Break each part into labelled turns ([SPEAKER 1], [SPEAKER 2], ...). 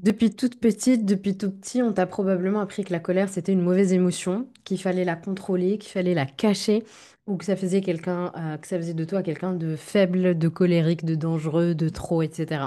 [SPEAKER 1] Depuis toute petite, depuis tout petit, on t'a probablement appris que la colère, c'était une mauvaise émotion, qu'il fallait la contrôler, qu'il fallait la cacher, ou que ça faisait que ça faisait de toi quelqu'un de faible, de colérique, de dangereux, de trop, etc.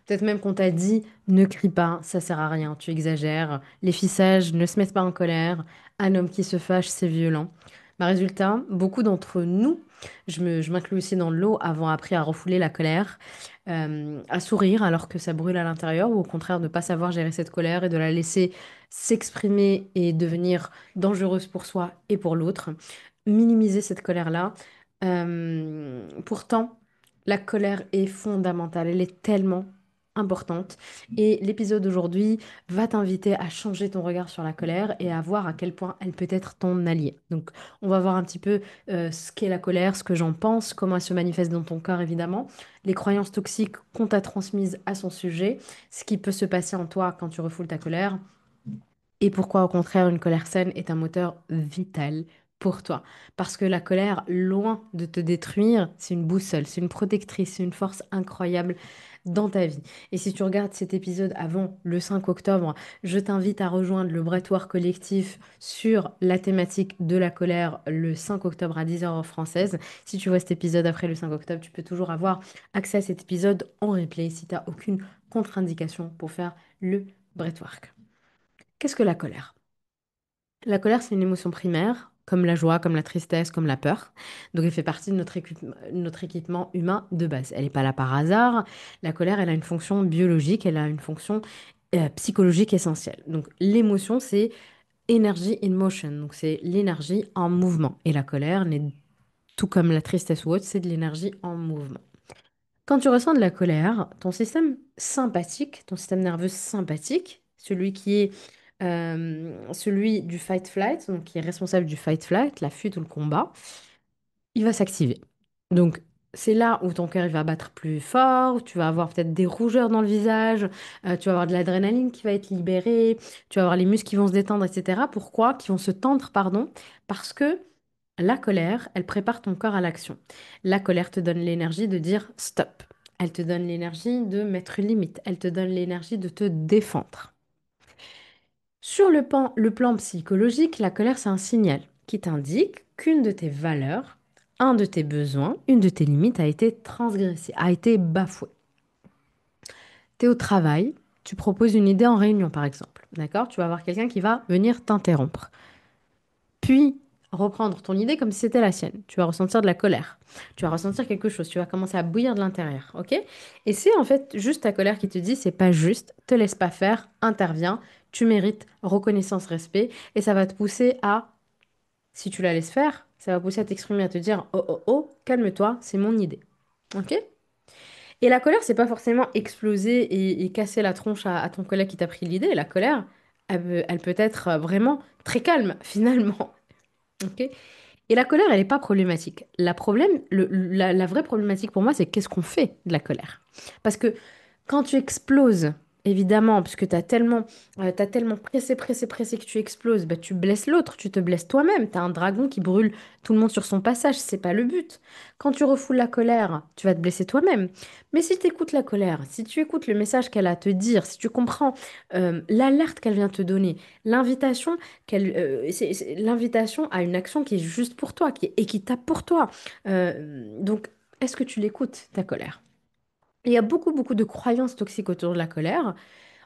[SPEAKER 1] Peut-être même qu'on t'a dit ne crie pas, ça sert à rien, tu exagères. Les filles sages ne se mettent pas en colère. Un homme qui se fâche, c'est violent. Résultat, beaucoup d'entre nous, je m'inclus aussi dans le lot, avons appris à refouler la colère, à sourire alors que ça brûle à l'intérieur, ou au contraire de ne pas savoir gérer cette colère et de la laisser s'exprimer et devenir dangereuse pour soi et pour l'autre. Minimiser cette colère-là. Pourtant, la colère est fondamentale, elle est tellement importante. Et l'épisode d'aujourd'hui va t'inviter à changer ton regard sur la colère et à voir à quel point elle peut être ton allié. Donc, on va voir un petit peu ce qu'est la colère, ce que j'en pense, comment elle se manifeste dans ton corps, évidemment, les croyances toxiques qu'on t'a transmises à son sujet, ce qui peut se passer en toi quand tu refoules ta colère, et pourquoi, au contraire, une colère saine est un moteur vital pour toi. Parce que la colère, loin de te détruire, c'est une boussole, c'est une protectrice, c'est une force incroyable dans ta vie. Et si tu regardes cet épisode avant le 5 octobre, je t'invite à rejoindre le Breathwork collectif sur la thématique de la colère le 5 octobre à 10 heures heure française. Si tu vois cet épisode après le 5 octobre, tu peux toujours avoir accès à cet épisode en replay si tu n'as aucune contre-indication pour faire le Breathwork. Qu'est-ce que la colère? La colère, c'est une émotion primaire, comme la joie, comme la tristesse, comme la peur. Donc, elle fait partie de notre équipement humain de base. Elle n'est pas là par hasard. La colère, elle a une fonction biologique, elle a une fonction psychologique essentielle. Donc, l'émotion, c'est energy in motion. Donc, c'est l'énergie en mouvement. Et la colère, tout comme la tristesse ou autre, c'est de l'énergie en mouvement. Quand tu ressens de la colère, ton système sympathique, ton système nerveux sympathique, celui qui est celui du fight-flight, donc qui est responsable du fight-flight, la fuite ou le combat, il va s'activer. Donc, c'est là où ton cœur il va battre plus fort, tu vas avoir peut-être des rougeurs dans le visage, tu vas avoir de l'adrénaline qui va être libérée, tu vas avoir les muscles qui vont se détendre, etc. Pourquoi? Qui vont se tendre, pardon, parce que la colère, elle prépare ton corps à l'action. La colère te donne l'énergie de dire stop. Elle te donne l'énergie de mettre une limite. Elle te donne l'énergie de te défendre. Sur le plan psychologique, la colère, c'est un signal qui t'indique qu'une de tes valeurs, un de tes besoins, une de tes limites a été transgressée, a été bafouée. Tu es au travail, tu proposes une idée en réunion, par exemple. D'accord? Tu vas avoir quelqu'un qui va venir t'interrompre. Puis reprendre ton idée comme si c'était la sienne. Tu vas ressentir de la colère. Tu vas ressentir quelque chose. Tu vas commencer à bouillir de l'intérieur. OK? Et c'est en fait juste ta colère qui te dit c'est pas juste, te laisse pas faire, interviens, tu mérites reconnaissance, respect. Et ça va te pousser à, si tu la laisses faire, ça va pousser à t'exprimer, à te dire oh oh oh, calme-toi, c'est mon idée. OK? Et la colère, c'est pas forcément exploser et casser la tronche à ton collègue qui t'a pris l'idée. La colère, elle peut être vraiment très calme finalement. OK? Et la colère, elle n'est pas problématique. La vraie problématique pour moi, c'est qu'est-ce qu'on fait de la colère. Parce que quand tu exploses, évidemment, puisque t'as tellement pressé, pressé, pressé que tu exploses, bah, tu blesses l'autre, tu te blesses toi-même. Tu as un dragon qui brûle tout le monde sur son passage, c'est pas le but. Quand tu refoules la colère, tu vas te blesser toi-même. Mais si tu écoutes la colère, si tu écoutes le message qu'elle a à te dire, si tu comprends l'alerte qu'elle vient te donner, l'invitation c'est l'invitation à une action qui est juste pour toi, qui est équitable pour toi. Donc, est-ce que tu l'écoutes, ta colère? Il y a beaucoup, beaucoup de croyances toxiques autour de la colère.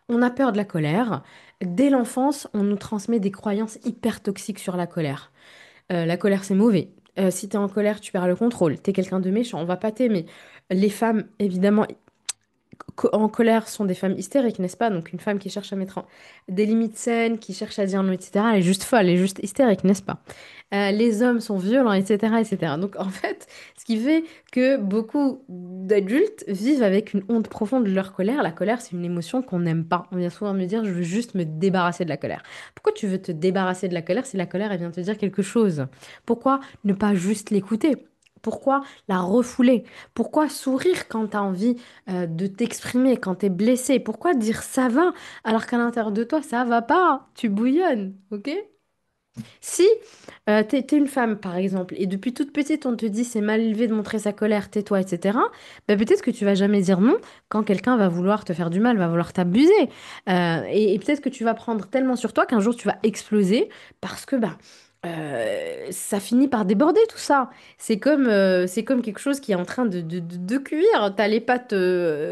[SPEAKER 1] On a peur de la colère. Dès l'enfance, on nous transmet des croyances hyper toxiques sur la colère. La colère, c'est mauvais. Si t'es en colère, tu perds le contrôle. T'es quelqu'un de méchant, on va pas t'aimer. Les femmes, évidemment, en colère sont des femmes hystériques, n'est-ce pas? Donc une femme qui cherche à mettre des limites saines, qui cherche à dire non, etc., elle est juste folle, elle est juste hystérique, n'est-ce pas? Les hommes sont violents, etc., etc. Donc en fait, ce qui fait que beaucoup d'adultes vivent avec une honte profonde de leur colère. La colère, c'est une émotion qu'on n'aime pas. On vient souvent me dire, je veux juste me débarrasser de la colère. Pourquoi tu veux te débarrasser de la colère si la colère, elle vient te dire quelque chose? Pourquoi ne pas juste l'écouter? Pourquoi la refouler? Pourquoi sourire quand tu as envie de t'exprimer quand t'es blessé? Pourquoi dire ça va alors qu'à l'intérieur de toi, ça va pas? Tu bouillonnes, ok? Si t'es une femme, par exemple, et depuis toute petite, on te dit c'est mal élevé de montrer sa colère, tais-toi, etc., bah, peut-être que tu vas jamais dire non quand quelqu'un va vouloir te faire du mal, va vouloir t'abuser. Et peut-être que tu vas prendre tellement sur toi qu'un jour tu vas exploser parce que bah, ça finit par déborder tout ça. C'est comme quelque chose qui est en train de cuire. T'as les pâtes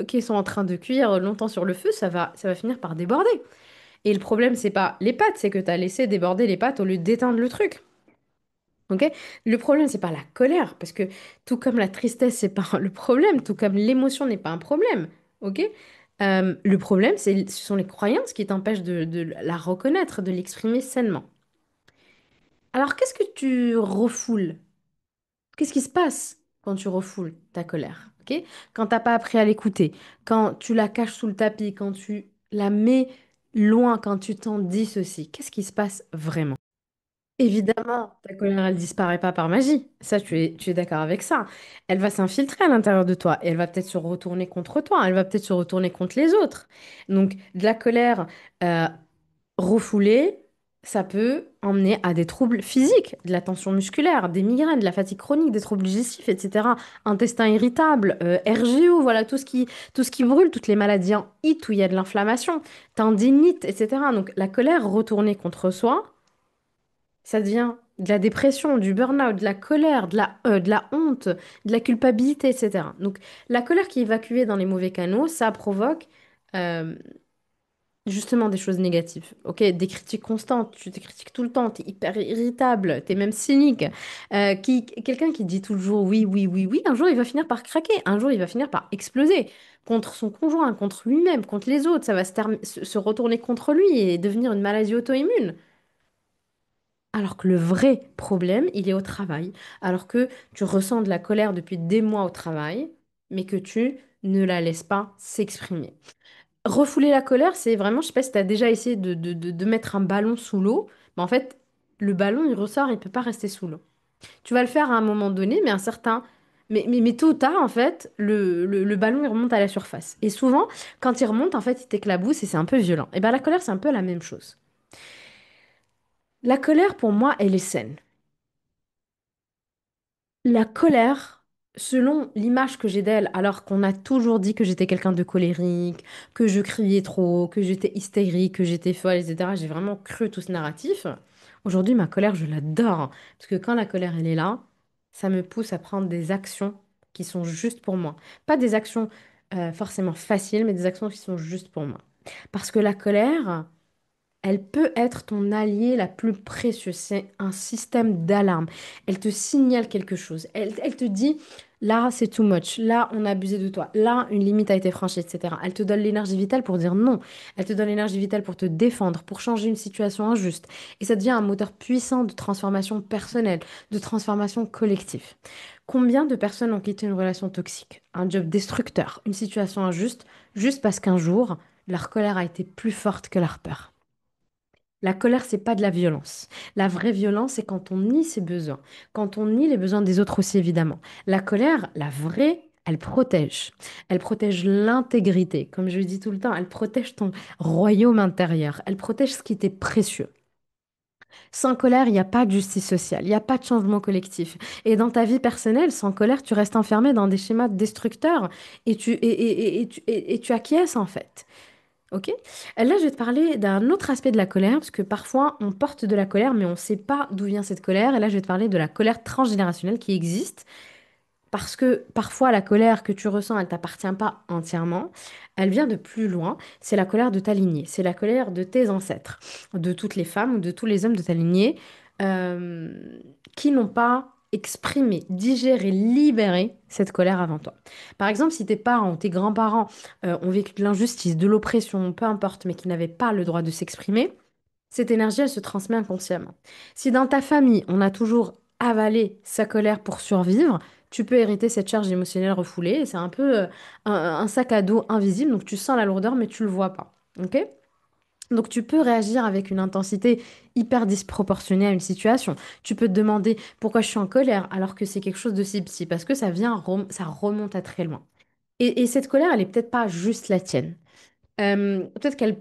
[SPEAKER 1] qui sont en train de cuire longtemps sur le feu, ça va finir par déborder. Et le problème, c'est pas les pâtes, c'est que tu as laissé déborder les pâtes au lieu d'éteindre le truc. Ok? Le problème, c'est pas la colère, parce que tout comme la tristesse, c'est pas le problème, tout comme l'émotion n'est pas un problème. Ok? Le problème, ce sont les croyances qui t'empêchent de la reconnaître, de l'exprimer sainement. Alors, qu'est-ce que tu refoules? Qu'est-ce qui se passe quand tu refoules ta colère? Ok? Quand t'as pas appris à l'écouter, quand tu la caches sous le tapis, quand tu la mets loin, quand tu t'en dissocies, qu'est-ce qui se passe vraiment? Évidemment, ta colère, elle disparaît pas par magie. Ça, tu es d'accord avec ça. Elle va s'infiltrer à l'intérieur de toi et elle va peut-être se retourner contre toi. Elle va peut-être se retourner contre les autres. Donc, de la colère euh, refoulée, ça peut emmener à des troubles physiques, de la tension musculaire, des migraines, de la fatigue chronique, des troubles digestifs, etc. Intestin irritable, RGO, voilà, tout ce qui brûle, toutes les maladies en IT où il y a de l'inflammation, tendinite, etc. Donc, la colère retournée contre soi, ça devient de la dépression, du burn-out, de la colère, de la honte, de la culpabilité, etc. Donc, la colère qui est évacuée dans les mauvais canaux, ça provoque euh, justement des choses négatives. Ok, des critiques constantes, tu te critiques tout le temps, tu es hyper irritable, tu es même cynique. Quelqu'un qui dit toujours oui, oui, oui, oui, un jour il va finir par craquer, un jour il va finir par exploser contre son conjoint, contre lui-même, contre les autres. Ça va se retourner contre lui et devenir une maladie auto-immune. Alors que le vrai problème, il est au travail. Alors que tu ressens de la colère depuis des mois au travail, mais que tu ne la laisses pas s'exprimer. Refouler la colère, c'est vraiment, je sais pas si tu as déjà essayé de mettre un ballon sous l'eau, mais en fait, le ballon, il ressort, il peut pas rester sous l'eau. Tu vas le faire à un moment donné, mais un certain... mais tôt ou tard, en fait, le ballon, il remonte à la surface. Et souvent, quand il remonte, en fait, il t'éclabousse et c'est un peu violent. Et bien, la colère, c'est un peu la même chose. La colère, pour moi, elle est saine. La colère, selon l'image que j'ai d'elle, alors qu'on a toujours dit que j'étais quelqu'un de colérique, que je criais trop, que j'étais hystérique, que j'étais folle, etc. J'ai vraiment cru tout ce narratif. Aujourd'hui, ma colère, je l'adore. Parce que quand la colère, elle est là, ça me pousse à prendre des actions qui sont justes pour moi. Pas des actions forcément faciles, mais des actions qui sont justes pour moi. Parce que la colère, elle peut être ton allié la plus précieuse. C'est un système d'alarme. Elle te signale quelque chose. Elle te dit, là, c'est too much. Là, on a abusé de toi. Là, une limite a été franchie, etc. Elle te donne l'énergie vitale pour dire non. Elle te donne l'énergie vitale pour te défendre, pour changer une situation injuste. Et ça devient un moteur puissant de transformation personnelle, de transformation collective. Combien de personnes ont quitté une relation toxique, un job destructeur, une situation injuste, juste parce qu'un jour, leur colère a été plus forte que leur peur? La colère, c'est pas de la violence. La vraie violence, c'est quand on nie ses besoins, quand on nie les besoins des autres aussi, évidemment. La colère, la vraie, elle protège. Elle protège l'intégrité. Comme je le dis tout le temps, elle protège ton royaume intérieur. Elle protège ce qui t'est précieux. Sans colère, il n'y a pas de justice sociale, il n'y a pas de changement collectif. Et dans ta vie personnelle, sans colère, tu restes enfermé dans des schémas destructeurs et tu acquiesces en fait. Ok? Là, je vais te parler d'un autre aspect de la colère, parce que parfois, on porte de la colère, mais on ne sait pas d'où vient cette colère. Et là, je vais te parler de la colère transgénérationnelle qui existe, parce que parfois, la colère que tu ressens, elle t'appartient pas entièrement. Elle vient de plus loin. C'est la colère de ta lignée. C'est la colère de tes ancêtres, de toutes les femmes ou de tous les hommes de ta lignée euh, qui n'ont pas exprimé, digéré, libéré cette colère avant toi. Par exemple, si tes parents ou tes grands-parents ont vécu de l'injustice, de l'oppression, peu importe, mais qui n'avaient pas le droit de s'exprimer, cette énergie, elle se transmet inconsciemment. Si dans ta famille, on a toujours avalé sa colère pour survivre, tu peux hériter cette charge émotionnelle refoulée. Et c'est un peu un sac à dos invisible, donc tu sens la lourdeur, mais tu le vois pas. Ok? Donc tu peux réagir avec une intensité hyper disproportionnée à une situation. Tu peux te demander pourquoi je suis en colère alors que c'est quelque chose de si petit, parce que ça remonte à très loin. Et cette colère, elle est peut-être pas juste la tienne. Peut-être qu'elle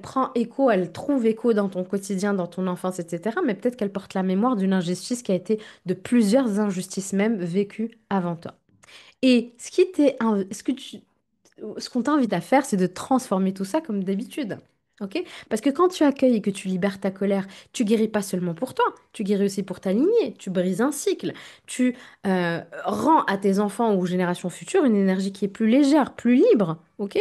[SPEAKER 1] prend écho, elle trouve écho dans ton quotidien, dans ton enfance, etc. Mais peut-être qu'elle porte la mémoire d'une injustice qui a été de plusieurs injustices même vécues avant toi. Et ce qu'on t'invite à faire, c'est de transformer tout ça comme d'habitude. Ok? Parce que quand tu accueilles et que tu libères ta colère, tu guéris pas seulement pour toi, tu guéris aussi pour ta lignée, tu brises un cycle, tu rends à tes enfants ou aux générations futures une énergie qui est plus légère, plus libre. Ok?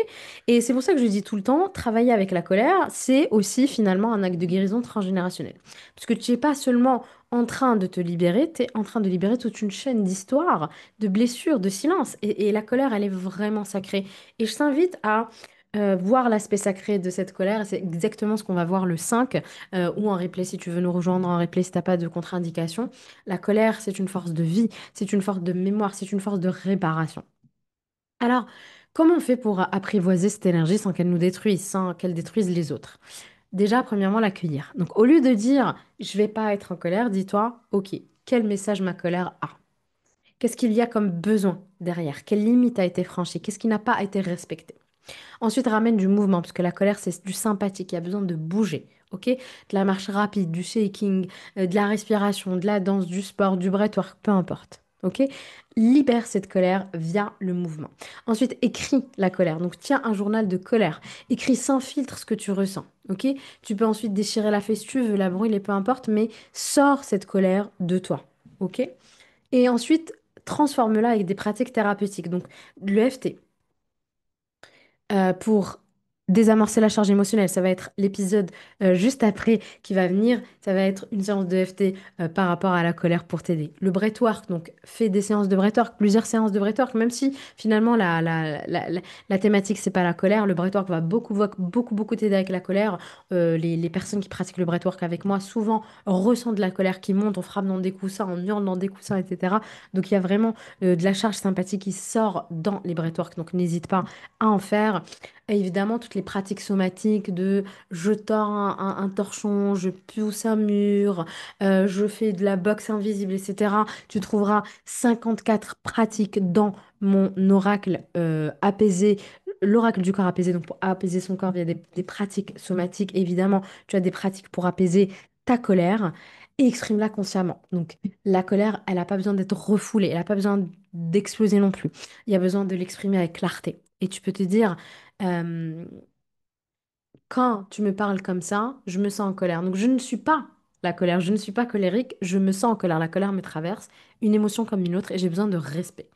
[SPEAKER 1] Et c'est pour ça que je dis tout le temps, travailler avec la colère, c'est aussi finalement un acte de guérison transgénérationnelle. Parce que tu n'es pas seulement en train de te libérer, tu es en train de libérer toute une chaîne d'histoires, de blessures, de silence. Et la colère, elle est vraiment sacrée. Et je t'invite à voir l'aspect sacré de cette colère. C'est exactement ce qu'on va voir le 5 ou en replay si tu veux nous rejoindre en replay si tu n'as pas de contre-indication. La colère, c'est une force de vie, c'est une force de mémoire, c'est une force de réparation. Alors, comment on fait pour apprivoiser cette énergie sans qu'elle nous détruise, sans qu'elle détruise les autres? Déjà, premièrement, l'accueillir. Donc, au lieu de dire je vais pas être en colère, dis-toi, ok, quel message ma colère a? Qu'est-ce qu'il y a comme besoin derrière? Quelle limite a été franchie? Qu'est-ce qui n'a pas été respecté? Ensuite, ramène du mouvement, parce que la colère, c'est du sympathique. Il y a besoin de bouger, ok? De la marche rapide, du shaking, de la respiration, de la danse, du sport, du breathwork, peu importe, ok? Libère cette colère via le mouvement. Ensuite, écris la colère. Donc, tiens un journal de colère. Écris sans filtre ce que tu ressens, ok? Tu peux ensuite déchirer la feuille si tu veux, la brûler, peu importe, mais sors cette colère de toi, ok? Et ensuite, transforme-la avec des pratiques thérapeutiques. Donc, l'EFT, pour désamorcer la charge émotionnelle. Ça va être l'épisode juste après qui va venir. Ça va être une séance de FT par rapport à la colère pour t'aider. Le breathwork, donc fais des séances de breathwork, plusieurs séances de breathwork, même si finalement la thématique c'est pas la colère. Le breathwork va beaucoup t'aider avec la colère. Les personnes qui pratiquent le breathwork avec moi souvent ressentent de la colère qui monte, on frappe dans des coussins, on hurle dans des coussins, etc. Donc il y a vraiment de la charge sympathique qui sort dans les breathwork. Donc n'hésite pas à en faire. Et évidemment, toutes les pratiques somatiques de je tords un torchon, je pousse un mur, je fais de la boxe invisible, etc. Tu trouveras 54 pratiques dans mon oracle apaisé, l'oracle du corps apaisé. Donc, pour apaiser son corps, il y a des pratiques somatiques. Évidemment, tu as des pratiques pour apaiser ta colère et exprime-la consciemment. Donc, la colère, elle n'a pas besoin d'être refoulée, elle n'a pas besoin d'exploser non plus. Il y a besoin de l'exprimer avec clarté. Et tu peux te dire, euh, quand tu me parles comme ça, je me sens en colère. Donc je ne suis pas la colère, je ne suis pas colérique, je me sens en colère. La colère me traverse, une émotion comme une autre, et j'ai besoin de respect.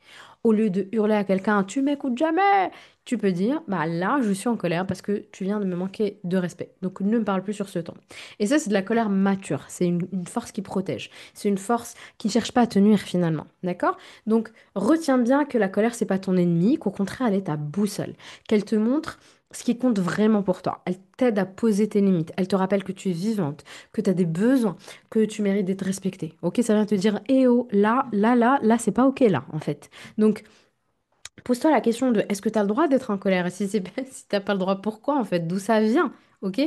[SPEAKER 1] Au lieu de hurler à quelqu'un, tu m'écoutes jamais, tu peux dire, bah là, je suis en colère parce que tu viens de me manquer de respect. Donc ne me parle plus sur ce ton. Et ça, c'est de la colère mature. C'est une force qui protège. C'est une force qui ne cherche pas à te nuire finalement. D'accord? Donc retiens bien que la colère, c'est pas ton ennemi, qu'au contraire, elle est ta boussole. Qu'elle te montre ce qui compte vraiment pour toi. Elle t'aide à poser tes limites. Elle te rappelle que tu es vivante, que tu as des besoins, que tu mérites d'être respectée. Ok, ça vient te dire, eh oh, là, c'est pas ok là, en fait. Donc, pose-toi la question de est-ce que tu as le droit d'être en colère? Et si c'est si t'as pas le droit, pourquoi en fait? D'où ça vient? Ok?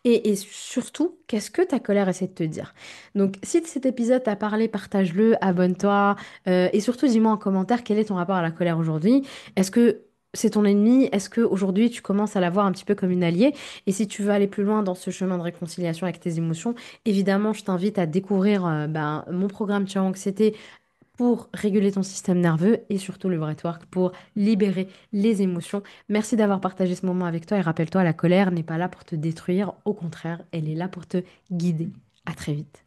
[SPEAKER 1] Et surtout, qu'est-ce que ta colère essaie de te dire? Donc, si cet épisode t'a parlé, partage-le, abonne-toi et surtout dis-moi en commentaire quel est ton rapport à la colère aujourd'hui. Est-ce que c'est ton ennemi? Est-ce que aujourd'hui tu commences à la voir un petit peu comme une alliée? Et si tu veux aller plus loin dans ce chemin de réconciliation avec tes émotions, évidemment, je t'invite à découvrir mon programme Tu as anxiété pour réguler ton système nerveux et surtout le breathwork pour libérer les émotions. Merci d'avoir partagé ce moment avec toi et rappelle-toi, la colère n'est pas là pour te détruire, au contraire, elle est là pour te guider. À très vite.